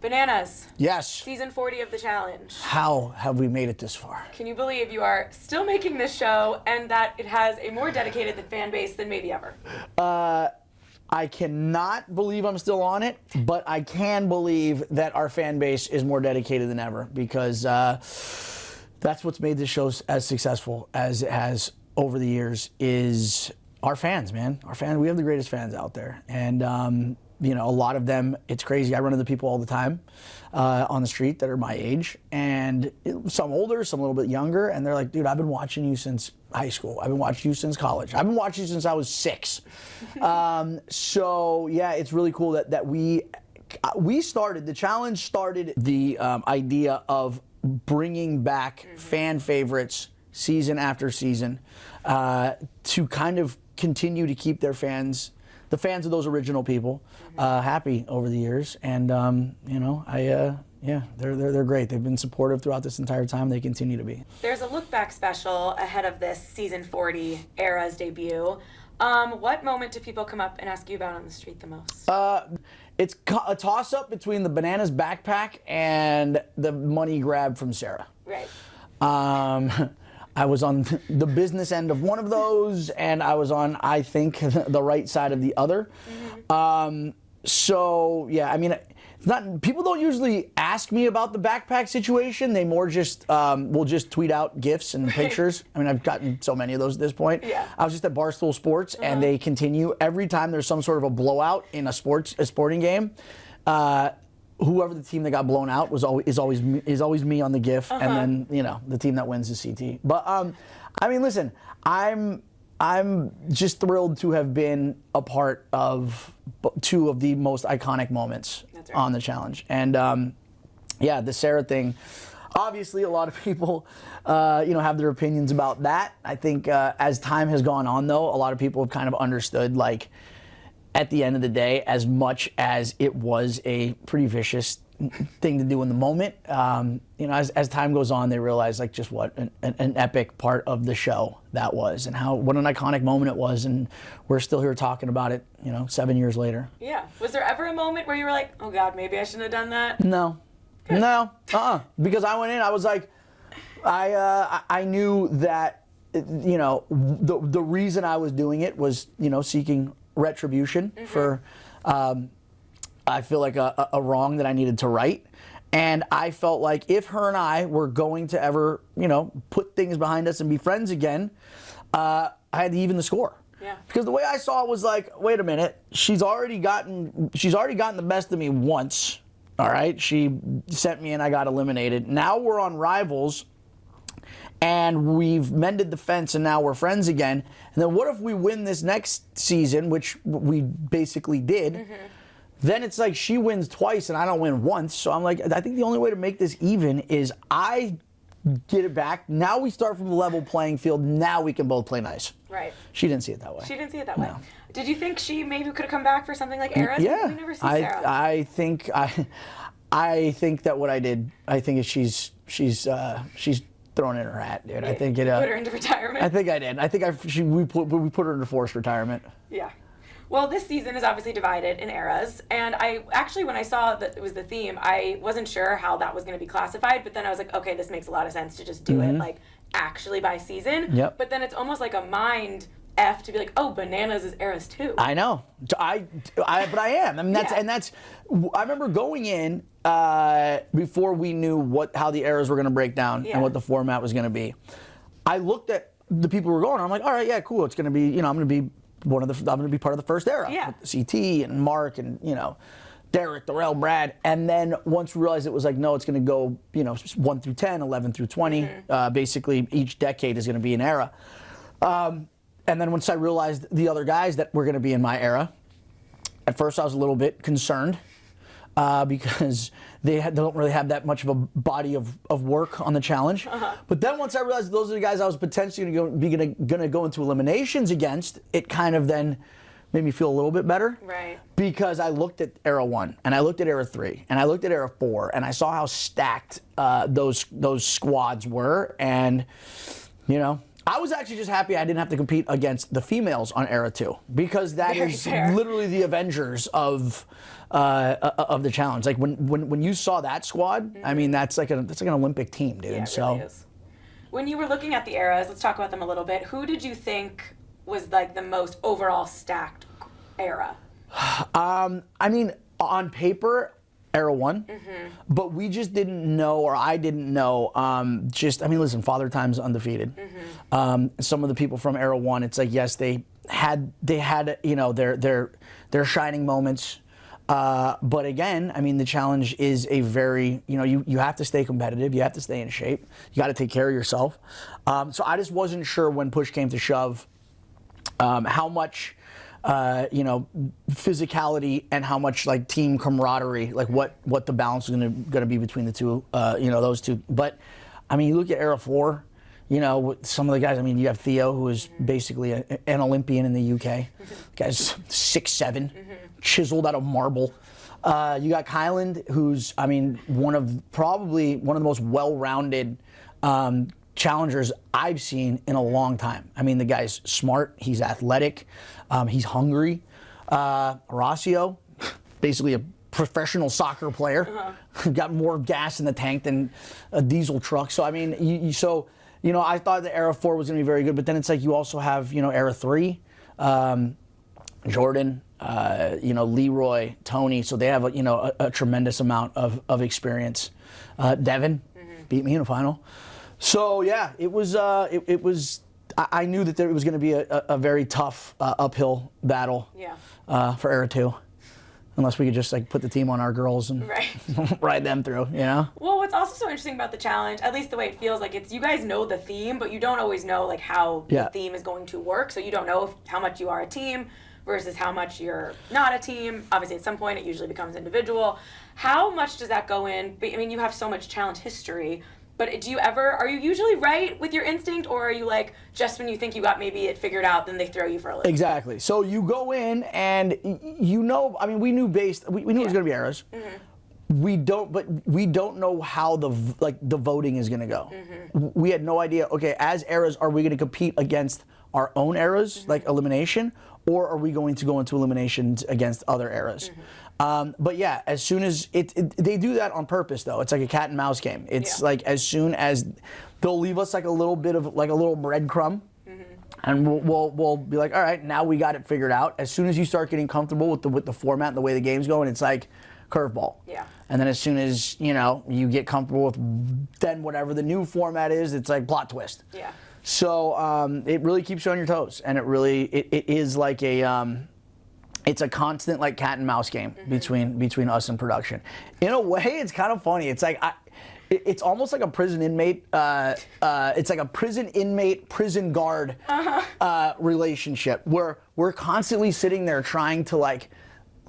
Bananas. Yes. Season 40 of the challenge. How have we made it this far? Can you believe you are still making this show and that it has a more dedicated fan base than maybe ever? I cannot believe I'm still on it, but I can believe that our fan base is more dedicated than ever because that's what's made this show as successful as it has over the years is our fans, man. Our fans, we have the greatest fans out there. And, you know, a lot of them, it's crazy. I run into people all the time on the street that are my age, and some older, some a little bit younger, and they're like, dude, I've been watching you since high school. I've been watching you since college. I've been watching you since I was 6. So, yeah, it's really cool that we started, the challenge started the idea of bringing back fan favorites season after season to kind of continue to keep their fans, the fans of those original people, happy over the years. And you know, yeah, they're great. They've been supportive throughout this entire time. They continue to be. There's a look back special ahead of this season 40 era's debut. What moment do people come up and ask you about on the street the most? It's a toss-up between the bananas backpack and the money grab from Sarah. Right. I was on the business end of one of those, and I was on, I think, the right side of the other. So, yeah, I mean, it's not, people don't usually ask me about the backpack situation. They more just will just tweet out GIFs and pictures. I mean, I've gotten so many of those at this point. Yeah. I was just at Barstool Sports, and they continue every time there's some sort of a blowout in a sporting game. Whoever the team that got blown out is always me on the GIF, and then, you know, the team that wins is CT. But I mean, listen, I'm just thrilled to have been a part of 2 of the most iconic moments on the challenge. And yeah, the Sarah thing, obviously a lot of people you know, have their opinions about that. I think as time has gone on, though, a lot of people have kind of understood, like, at the end of the day, as much as it was a pretty vicious thing to do in the moment, you know, as time goes on, they realize, like, just what an epic part of the show that was, and what an iconic moment it was, and we're still here talking about it, you know, 7 years later. Yeah. Was there ever a moment where you were like, oh God, maybe I shouldn't have done that? No. No. Because I went in, I was like, I knew that, you know, the reason I was doing it was, you know, seeking retribution for I feel like a wrong that I needed to right, and I felt like if her and I were going to ever, you know, put things behind us and be friends again, I had to even the score. Yeah. Because the way I saw it was like, wait a minute, she's already gotten the best of me once. All right, she sent me and I got eliminated. Now we're on Rivals, and we've mended the fence, and now we're friends again. And then what if we win this next season, which we basically did? Then it's like she wins twice and I don't win once. So I'm like, I think the only way to make this even is I get it back. Now we start from a level playing field. Now we can both play nice. Right. She didn't see it that way. She didn't see it that way. Did you think she maybe could have come back for something like Era's? Yeah. We never see Sarah. I think that what I did, I think is she's thrown in her hat, dude. I think it put her into retirement. I think I did. I think we put her into forced retirement. Yeah. Well, this season is obviously divided in eras, and I actually, when I saw that it was the theme, I wasn't sure how that was going to be classified, but then I was like, okay, this makes a lot of sense to just do it, like, actually by season. Yep. But then it's almost like a mind F to be like, oh, bananas is eras too. I know. But I am. I mean, I remember going in before we knew how the eras were going to break down and what the format was going to be. I looked at the people who were going, I'm like, all right, yeah, cool. It's going to be, you know, I'm going to be part of the first era. Yeah. With CT and Mark and, you know, Derek, Darrell, Brad. And then once we realized it was like, no, it's going to go, you know, 1 through 10, 11 through 20. Basically, each decade is going to be an era. And then once I realized the other guys that were going to be in my era, at first I was a little bit concerned because they don't really have that much of a body of work on the challenge. But then once I realized those are the guys I was potentially going to go into eliminations against, it kind of then made me feel a little bit better. Right. Because I looked at Era 1, and I looked at Era 3, and I looked at Era 4, and I saw how stacked those squads were, and, you know, I was actually just happy I didn't have to compete against the females on Era 2 because that Very is fair. literally the Avengers of the challenge. Like when you saw that squad, I mean that's like an Olympic team, dude. Yeah, it so really is. When you were looking at the eras, let's talk about them a little bit. Who did you think was like the most overall stacked era? I mean, on paper, Era 1, but we just didn't know, or I didn't know, listen, Father Time's undefeated. Some of the people from Era 1, it's like, yes, they had you know, their shining moments. But again, I mean, the challenge is a very, you know, you have to stay competitive. You have to stay in shape. You got to take care of yourself. So I just wasn't sure when push came to shove how much, you know, physicality and how much like team camaraderie, like what the balance is gonna be between the two, you know, those two. But I mean, you look at Era 4, you know, with some of the guys. I mean, you have Theo, who is basically an Olympian in the UK. Guy's 6'7", chiseled out of marble. You got Kyland, who's, I mean, probably one of the most well-rounded challengers I've seen in a long time. I mean, the guy's smart, he's athletic, he's hungry. Horacio, basically a professional soccer player, got more gas in the tank than a diesel truck. So I mean, you know, I thought the Era 4 was going to be very good, but then it's like you also have, you know, Era 3, Jordan, you know, Leroy, Tony. So they have a tremendous amount of experience. Devin beat me in a final. So yeah, it was. I knew that there was going to be a very tough uphill battle. Yeah. For Era 2, unless we could just like put the team on our girls and ride them through. You know. Well, what's also so interesting about the challenge, at least the way it feels like, it's you guys know the theme, but you don't always know like how the theme is going to work. So you don't know how much you are a team versus how much you're not a team. Obviously, at some point, it usually becomes individual. How much does that go in? I mean, you have so much challenge history. But are you usually right with your instinct, or are you like, just when you think you got maybe it figured out, then they throw you for a loop? Exactly. So you go in and you know, I mean, we knew we knew it was going to be eras. We don't know how the voting is going to go. We had no idea, okay, as eras, are we going to compete against our own eras, like elimination, or are we going to go into eliminations against other eras? But yeah, as soon as they do that on purpose, though. It's like a cat and mouse game. It's like as soon as they'll leave us like a little bit of like a little breadcrumb, and we'll be like, all right, now we got it figured out. As soon as you start getting comfortable with the format and the way the game's going, it's like curveball. Yeah. And then as soon as you know you get comfortable with then whatever the new format is, it's like plot twist. Yeah. So it really keeps you on your toes, and it is like a. It's a constant like cat and mouse game between us and production. In a way, it's kind of funny. It's like it's almost like a prison inmate. It's like a prison inmate prison guard relationship where we're constantly sitting there trying to like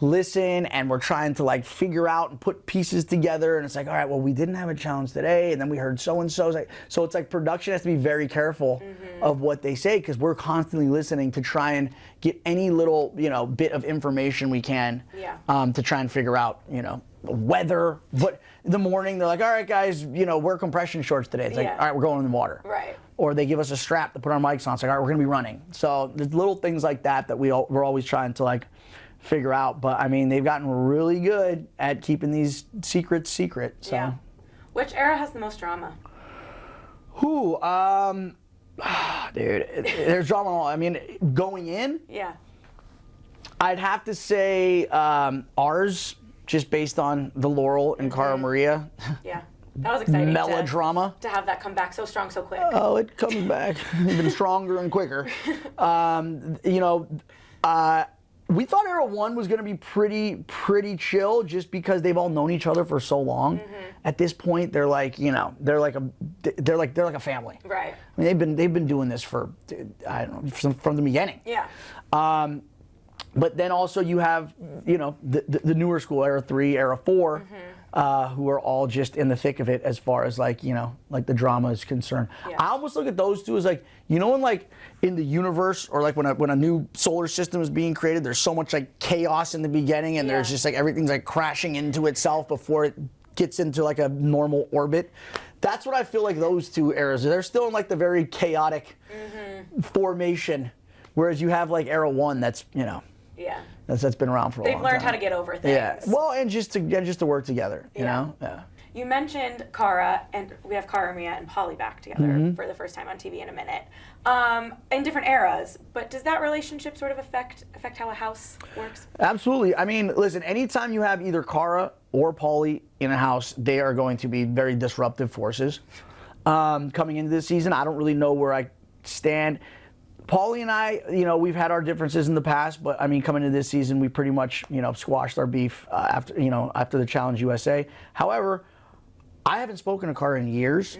listen, and we're trying to like figure out and put pieces together, and it's like, all right, well, we didn't have a challenge today, and then we heard so and so. So it's like production has to be very careful of what they say, because we're constantly listening to try and get any little bit of information we can to try and figure out the weather. But in the morning they're like, all right, guys, wear compression shorts today. It's like, all right, we're going in the water. Right. Or they give us a strap to put our mics on. It's like, all right, we're gonna be running. So there's little things like that we're always trying to like figure out. But I mean, they've gotten really good at keeping these secrets secret. So. Yeah. Which era has the most drama? Who? Dude, there's drama all. I mean, going in. Yeah. I'd have to say ours, just based on the Laurel and Cara Maria. Yeah. That was exciting. Melodrama. To have that come back so strong, so quick. Oh, it comes back even stronger and quicker. We thought Era 1 was going to be pretty chill, just because they've all known each other for so long. At this point, they're like, they're like a family. Right. I mean, they've been doing this for, I don't know, from the beginning. Yeah. But then also you have, the newer school, Era 3, Era 4, who are all just in the thick of it as far as like the drama is concerned. Yeah. I almost look at those two as like, in the universe, or like when a new solar system is being created, there's so much like chaos in the beginning, and there's just like everything's like crashing into itself before it gets into like a normal orbit. That's what I feel like those two eras. They're still in like the very chaotic formation, whereas you have like era 1 that's, you know, that's been around for a long time. They've learned how to get over things. Yeah. Well, and just to work together, you know? Yeah. You mentioned Cara, and we have Cara, Mia, and Paulie back together for the first time on TV in a minute, in different eras. But does that relationship sort of affect how a house works? Absolutely. I mean, listen, anytime you have either Cara or Paulie in a house, they are going to be very disruptive forces. Coming into this season, I don't really know where I stand. Paulie and I, you know, we've had our differences in the past, but I mean, coming into this season, we pretty much, you know, squashed our beef after the Challenge USA. However, I haven't spoken to Cara in years,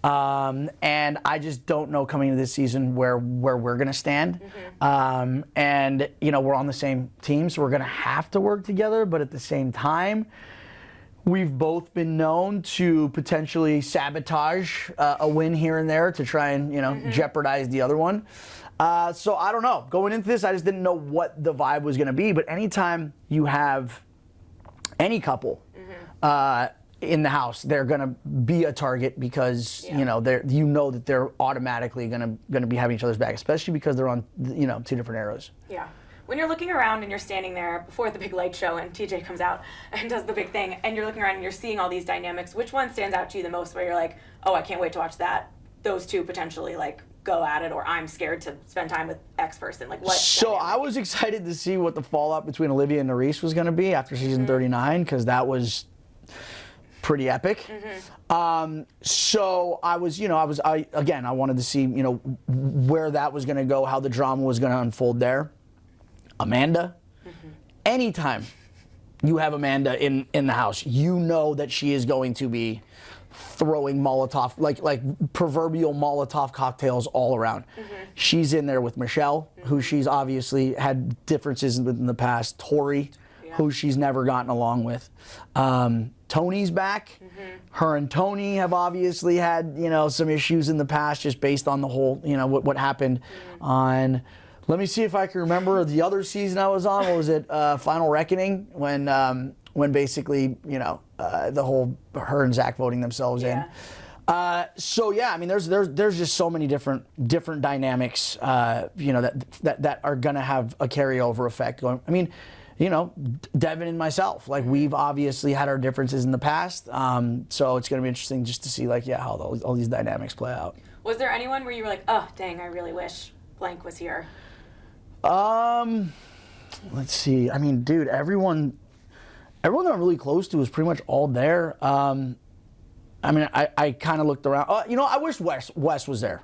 and I just don't know coming into this season where we're going to stand. And, you know, we're on the same team, so we're going to have to work together, but at the same time, we've both been known to potentially sabotage a win here and there to try and, you know, jeopardize the other one. So I don't know. Going into this, I just didn't know what the vibe was going to be, but anytime you have any couple in the house, they're going to be a target because you know that they're automatically going to be having each other's back, especially because they're on, you know, 2 different eras. Yeah. When you're looking around and you're standing there before the big light show and TJ comes out and does the big thing, and you're looking around and you're seeing all these dynamics, which one stands out to you the most where you're like, oh, I can't wait to watch that, those two potentially like go at it, or I'm scared to spend time with X person? Like what? So dynamic? I was excited to see what the fallout between Olivia and Nerys was going to be after season 39, because that was pretty epic. So I was, you know, I wanted to see, you know, where that was going to go, how the drama was going to unfold there. Amanda, anytime you have Amanda in the house, you know that she is going to be throwing Molotov, like proverbial Molotov cocktails all around. She's in there with Michelle, who she's obviously had differences with in the past. Tori, who she's never gotten along with. Tony's back. Her and Tony have obviously had, you know, some issues in the past just based on the whole, you know, what happened on, let me see if I can remember the other season I was on. What was it? Final Reckoning, when basically, you know, the whole her and Zach voting themselves in. So yeah, I mean, there's just so many different dynamics, you know, that are gonna have a carryover effect going. I mean, you know, Devin and myself, like we've obviously had our differences in the past, so it's gonna be interesting just to see, like, yeah, how all these dynamics play out. Was there anyone where you were like, oh, dang, I really wish blank was here? Let's see. I mean, dude, everyone that I'm really close to is pretty much all there. I mean, I kind of looked around. You know, I wish Wes was there.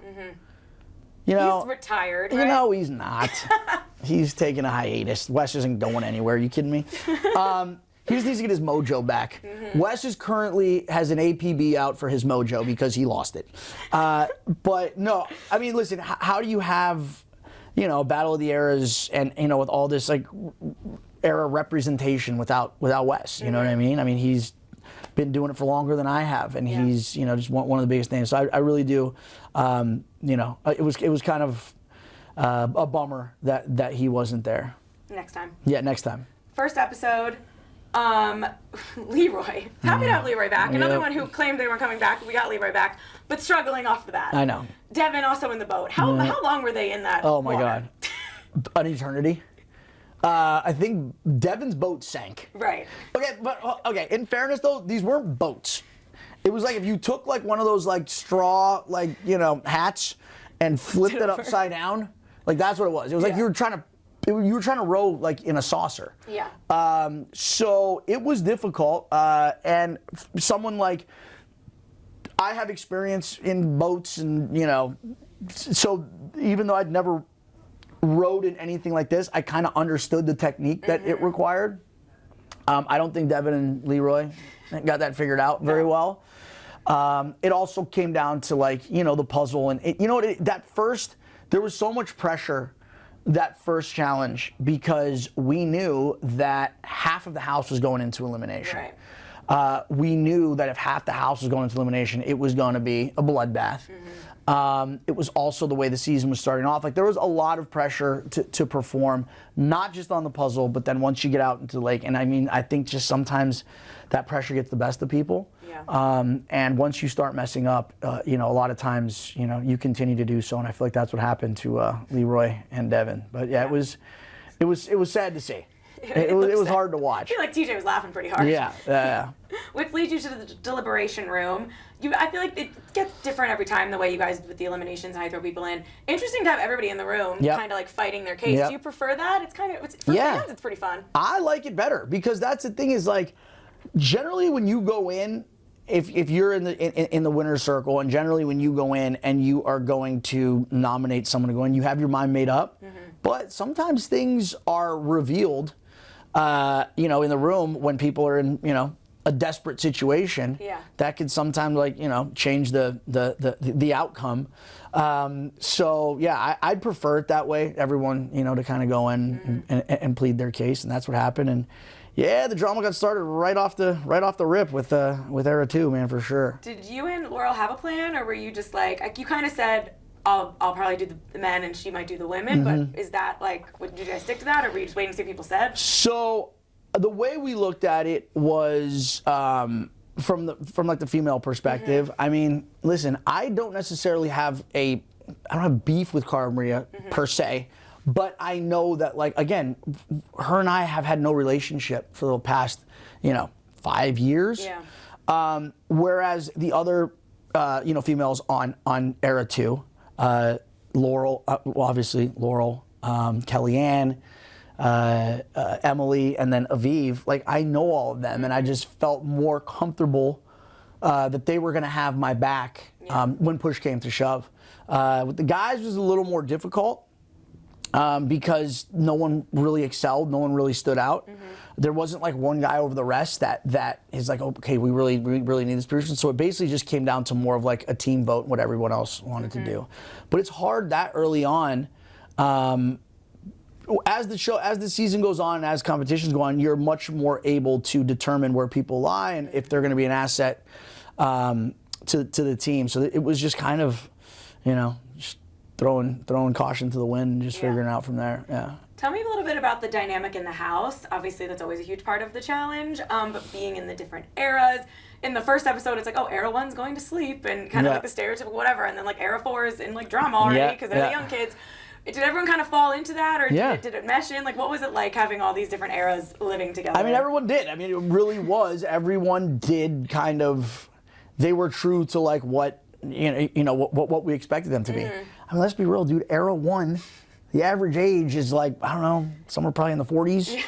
You know, he's retired, right? You know, he's not. He's taking a hiatus. Wes isn't going anywhere. Are you kidding me? He just needs to get his mojo back. Wes is currently has an APB out for his mojo because he lost it. But no, I mean, listen, how do you have, you know, Battle of the Eras and, you know, with all this like era representation without Wes? You know what I mean? I mean, he's been doing it for longer than I have, and he's, you know, just one of the biggest names. So I really do, you know, it was kind of a bummer that he wasn't there. Next time. Yeah, next time. First episode, Leroy. Happy to have Leroy back. Another one who claimed they weren't coming back. We got Leroy back, but struggling off the bat. I know. Devin also in the boat. How long were they in that? Oh my water? God, an eternity. I think Devin's boat sank. Right. Okay, but okay. In fairness, though, these weren't boats. It was like if you took like one of those like straw, like, you know, hats and flipped it upside down. Like that's what it was. It was like you were trying to row like in a saucer. Yeah. So it was difficult, and someone like I have experience in boats, and, you know, so even though I'd never rowed in anything like this, I kind of understood the technique that it required. I don't think Devin and Leroy got that figured out very well. It also came down to, like, you know, the puzzle, and you know what? There was so much pressure that first challenge because we knew that half of the house was going into elimination. we knew that if half the house was going into elimination, it was going to be a bloodbath. It was also the way the season was starting off. Like, there was a lot of pressure to perform, not just on the puzzle, but then once you get out into the lake. And I mean, I think just sometimes that pressure gets the best of people. Yeah. And once you start messing up, a lot of times, you continue to do so. And I feel like that's what happened to Leroy and Devin. But yeah, it was sad to see. It was hard to watch. I feel like TJ was laughing pretty hard. Yeah. Which leads you to the Deliberation Room. I feel like it gets different every time, the way you guys with the eliminations and how you throw people in. Interesting to have everybody in the room kind of like fighting their case. Do you prefer that? It's kind of, for fans, it's pretty fun. I like it better because that's the thing is, like, generally when you go in, if you're in the winner's circle, and generally when you go in and you are going to nominate someone to go in, you have your mind made up. But sometimes things are revealed, in the room when people are in, a desperate situation. That could sometimes, like, change the outcome. So yeah, I'd prefer it that way. Everyone, to kind of go in and plead their case, and that's what happened. And yeah, the drama got started right off the rip with Era 2, man, for sure. Did you and Laurel have a plan, or were you just like you kind of said, I'll probably do the men and she might do the women, but is that like, did you guys stick to that, or were you just waiting to see what people said? So the way we looked at it was from like the female perspective. I mean, listen, I don't necessarily have beef with Cara Maria per se, but I know that, like, again, her and I have had no relationship for the past 5 years. Whereas the other females on Era 2, Laurel, obviously Laurel, Kellyanne, Emily, and then Aviv, like, I know all of them, and I just felt more comfortable that they were going to have my back when push came to shove. With the guys, it was a little more difficult because no one really excelled, no one really stood out. There wasn't like one guy over the rest that is like, okay, we really need this person. So it basically just came down to more of like a team vote, what everyone else wanted to do. But it's hard that early on. As the season goes on and as competitions go on, you're much more able to determine where people lie and if they're going to be an asset to the team. So it was just kind of, just throwing caution to the wind and just figuring it out from there. Yeah. Tell me a little bit about the dynamic in the house. Obviously, that's always a huge part of the challenge, but being in the different eras. In the first episode, it's like, oh, Era 1's going to sleep, and kind of like the stereotypical whatever, and then like Era 4 is in like drama already because they're the young kids. Did everyone kind of fall into that, or did it mesh in? Like, what was it like having all these different eras living together? I mean, everyone did. I mean, it really was. Everyone did kind of. They were true to like what what we expected them to be. I mean, let's be real, dude. Era 1, the average age is like, I don't know, somewhere probably in the 40s.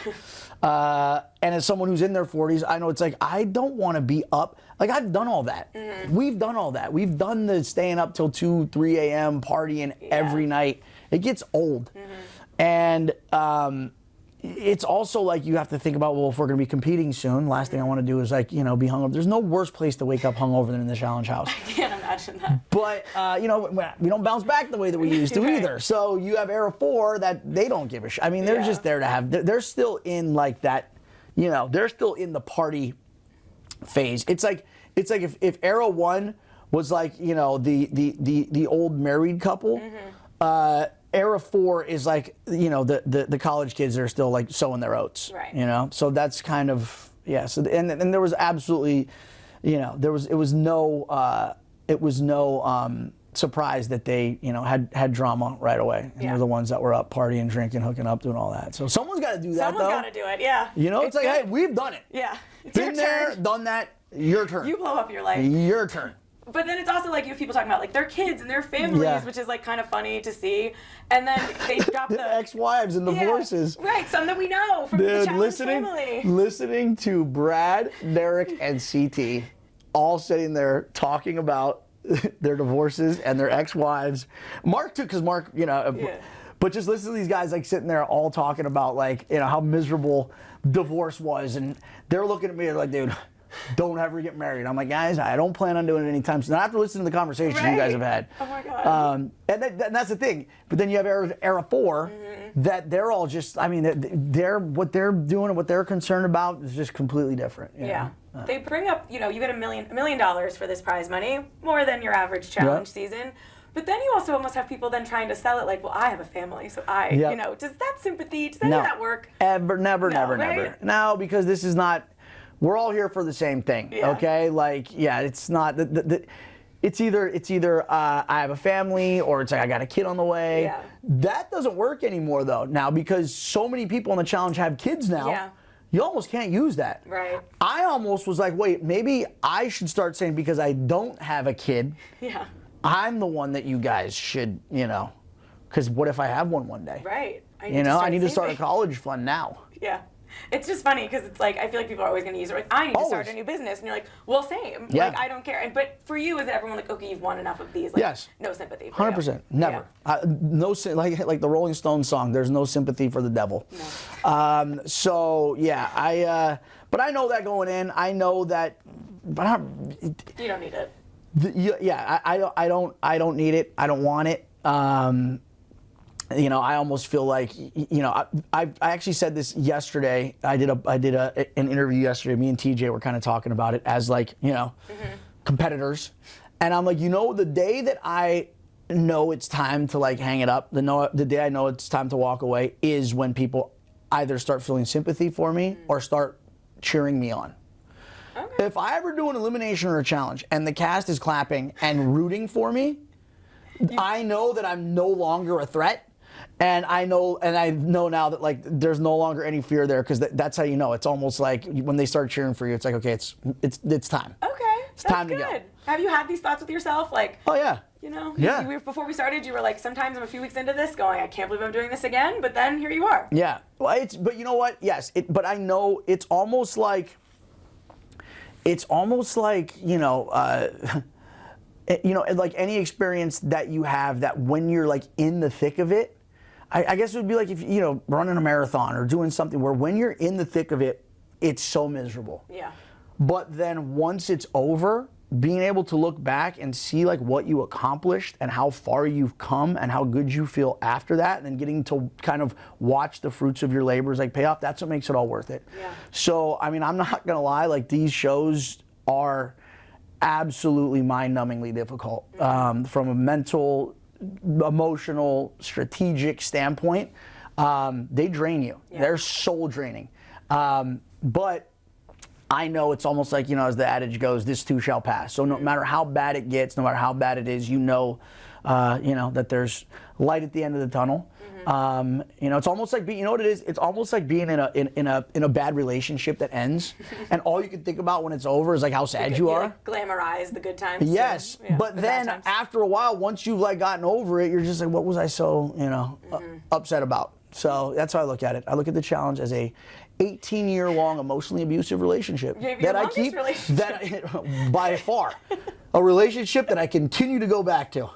And as someone who's in their 40s, I know it's like, I don't want to be up. Like, I've done all that. We've done all that. We've done the staying up till 2, 3 a.m. partying every night. It gets old. And it's also like you have to think about, well, if we're going to be competing soon, last thing I want to do is like, be hungover. There's no worse place to wake up hungover than in the challenge house. I can't imagine that. But, we don't bounce back the way that we used to either. So you have Era 4 that they don't give a shit. I mean, they're just there to have, they're still in like that, they're still in the party phase. It's like if Era 1 was like, the old married couple, Era 4 is like, the college kids that are still like sowing their oats, right? So that's kind of, so and there was absolutely, it was no surprise that they had drama right away, and they're the ones that were up partying, drinking, hooking up, doing all that. So someone's got to do that. Someone's got to do it. It's like, hey, we've done it. It's been there, done that. Your turn. You blow up your life. Your turn. But then it's also like you have people talking about like their kids and their families, which is like kind of funny to see. And then they drop the ex-wives and divorces. Right, some that we know from the challenge family. Listening to Brad, Derek, and CT all sitting there talking about their divorces and their ex-wives. Mark too, because Mark, but just listen to these guys like sitting there all talking about like, how miserable divorce was, and they're looking at me like, dude, don't ever get married. I'm like, guys, I don't plan on doing it anytime soon. I have to listen to the conversation you guys have had. Oh my God. And that's the thing. But then you have era 4 that they're all just, I mean, they're what they're doing and what they're concerned about is just completely different. Yeah. They bring up, you get $1 million for this prize money, more than your average challenge season. But then you also almost have people then trying to sell it like, well, I have a family, so does that sympathy, does any of that work? Never. No, because this is not, we're all here for the same thing, okay? Like, it's not, it's either I have a family or it's like I got a kid on the way. Yeah. That doesn't work anymore though now because so many people in the challenge have kids now. Yeah. You almost can't use that. Right. I almost was like, wait, maybe I should start saying because I don't have a kid. Yeah. I'm the one that you guys should, because what if I have one day? Right. I need to start a college fund now. Yeah. It's just funny because it's like, I feel like people are always going to use it. Like, I need to start a new business. And you're like, well, same. Yeah. Like, I don't care. But for you, is it everyone like, okay, you've won enough of these? Like, yes. No sympathy for 100%. Never. Yeah. No, like the Rolling Stones song, there's no sympathy for the devil. No. But I know that going in. I know that, but you don't need it. I don't need it. I don't want it. I almost feel like, I actually said this yesterday. I did an interview yesterday. Me and TJ were kind of talking about it as like, competitors. And I'm like, the day that I know it's time to like hang it up, the day I know it's time to walk away is when people either start feeling sympathy for me or start cheering me on. Okay. If I ever do an elimination or a challenge and the cast is clapping and rooting for me, I know that I'm no longer a threat. And I know now that like there's no longer any fear there because that's how you know. It's almost like when they start cheering for you, it's like, okay, it's time. Okay, it's time to go. Have you had these thoughts with yourself? Like, oh yeah. Before we started, you were like, sometimes I'm a few weeks into this going, I can't believe I'm doing this again. But then here you are. Yeah. Well, but you know what? Yes. But I know it's almost like, like like any experience that you have that when you're like in the thick of it, I guess it would be like if running a marathon or doing something where when you're in the thick of it, it's so miserable. Yeah. But then once it's over, being able to look back and see like what you accomplished and how far you've come and how good you feel after that, and then getting to kind of watch the fruits of your labors like pay off, that's what makes it all worth it. Yeah. So, I mean, I'm not gonna lie, like these shows are absolutely mind-numbingly difficult from a mental, emotional, strategic standpoint. They drain you. Yeah. They're soul draining. But I know it's almost like, as the adage goes, this too shall pass. So no matter how bad it gets, no matter how bad it is, that there's light at the end of the tunnel. It's almost like you know what it is? It's almost like being in a bad relationship that ends, and all you can think about when it's over is like how sad you are. Like glamorize the good times. Yes, but then after a while, once you've like gotten over it, you're just like, what was I so upset about? So that's how I look at it. I look at the challenge as a 18-year-long emotionally abusive relationship that I keep by far a relationship that I continue to go back to.